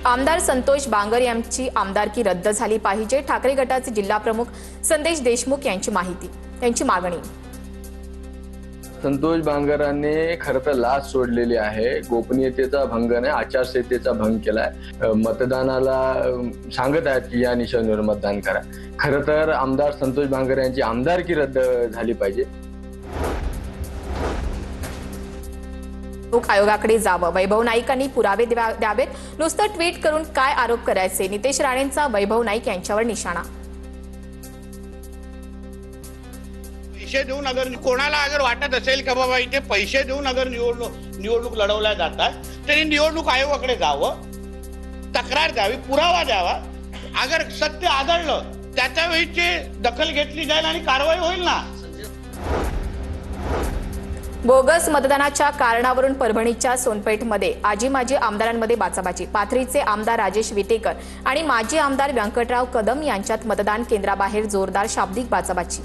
आमदार संतोष बांगर यांची आमदारकी रद्द झाली पाहिजे। ठाकरे गटाचे जिल्हा प्रमुख संदेश देशमुख यांची मागणी। संतोष बांगरांनी खरं तर लाच सोडलेली आहे, गोपनीयतेचा भंग नाही, आचारसंहितेचा भंग केलाय। मतदानाला सांगत आहेत की या निशाणीवर मतदान करा। खरं तर आमदार संतोष बांगर यांची आमदारकी रद्द झाली पाहिजे। निवडणूक आयोगाकडे जावं, वैभव नाईकांनी पुरावे द्यावेत। नुसतं ट्विट करून काय आरोप करायचे? नितेश राणेंचा वैभव नाईक यांच्यावर निशाणा। पैसे देऊन अगर कोणाला अगर वाटत असेल की बाबा इथे पैसे देऊन अगर निवडणूक लढवल्या जातात तरी निवडणूक आयोगाकडे जावं, तक्रार द्यावी, पुरावा द्यावा। अगर सत्य आढळलं त्याच्या वेळीची दखल घेतली जाईल आणि कारवाई होईल ना। बोगस मतदानाच्या कारणावरून परभणीच्या सोनपेठमध्ये आजी माजी आमदारांमध्ये बाचाबाची। पाथरीचे आमदार राजेश विटेकर आणि माजी आमदार व्यंकटराव कदम यांच्यात मतदान केंद्राबाहेर जोरदार शाब्दिक बाचाबाची।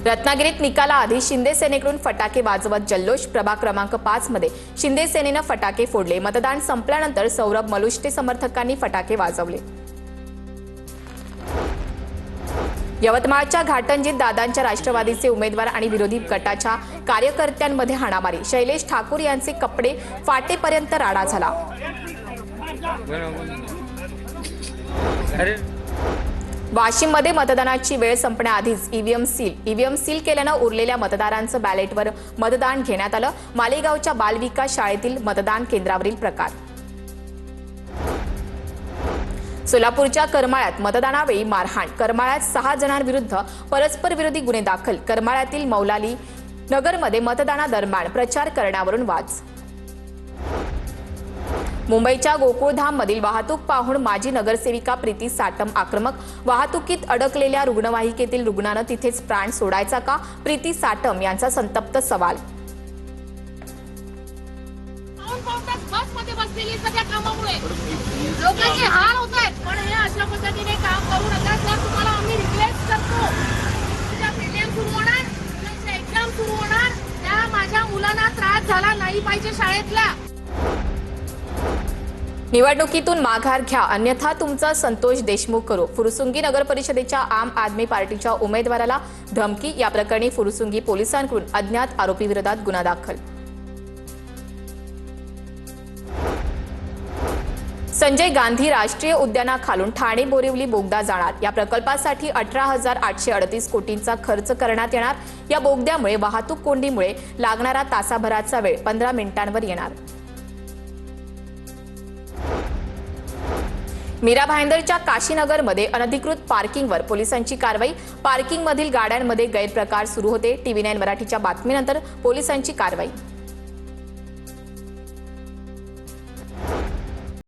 रत्नागिरीत निकालाआधी शिंदे सेनेकडून फटाके वाजवत जल्लोष। प्रभाग क्रमांक 5 मध्ये शिंदे सेनेनं फटाके फोडले। मतदान संपल्यानंतर सौरभ मलुष्टे समर्थकांनी फटाके वाजवले। यवतमाळच्या घाटंजीत दादांच्या राष्ट्रवादीचे उमेदवार आणि विरोधी गटाच्या कार्यकर्त्यांमध्ये हाणामारी। शैलेश ठाकूर यांचे कपडे फाटेपर्यंत राडा झाला। वाशिममध्ये मतदानाची वेळ संपण्याआधीच ईव्हीएम सील केल्यानं उरलेल्या मतदारांचं बॅलेटवर मतदान घेण्यात आलं। मालेगावच्या बालविकास शाळेतील मतदान केंद्रावरील प्रकार। सोलापूरच्या करमाळ्यात मतदानावेळी मारहाण। करमाळ्यात 6 जणांविरुद्ध परस्पर विरोधी गुन्हे दाखल। करमाळ्यातील मौलाली नगरमध्ये मतदानादरम्यान प्रचार करण्यावरून वाद। मुंबईच्या गोकुळधाममधील वाहतूक पाहून माजी नगरसेविका प्रीती साटम आक्रमक। वाहतुकीत अडकलेल्या रुग्णवाहिकेतील रुग्णानं तिथेच प्राण सोडायचा का? प्रीती साटम यांचा संतप्त सवाल। लोकांचे हाल होत आहेत, पण हे अशा पद्धतीने काम करू नका सर। तुम्हाला आम्ही रिक्वेस्ट करतो, तुझ्या प्रीलियम सुरू होणार, तुझ्या एक्झाम सुरू होणार, त्या माझ्या मुलांना त्रास झाला नाही पाहिजे शाळेतल्या। निवडणुकीतून माघार घ्या, अन्यथा तुमचा संतोष देशमुख करू। फुरसुंगी नगर परिषदेच्या आम आदमी पार्टीच्या उमेदवाराला धमकी। या प्रकरणी फुरसुंगी पोलिसांकडून अज्ञात आरोपीविरोधात गुन्हा दाखल। संजय गांधी राष्ट्रीय उद्यानाखालून ठाणे बोरिवली बोगदा जाणार। या प्रकल्पासाठी 18,838 कोटींचा खर्च करण्यात येणार। या बोगद्यामुळे वाहतूक कोंडीमुळे लागणारा तासाभराचा वेळ 15 मिनिटांवर येणार। मीरा भाईंदरच्या काशीनगरमध्ये अनधिकृत पार्किंगवर पोलिसांची कारवाई। पार्किंगमधील गाड्यांमध्ये गैरप्रकार सुरू होते। TV9 मराठीच्या बातमीनंतर पोलिसांची कारवाई।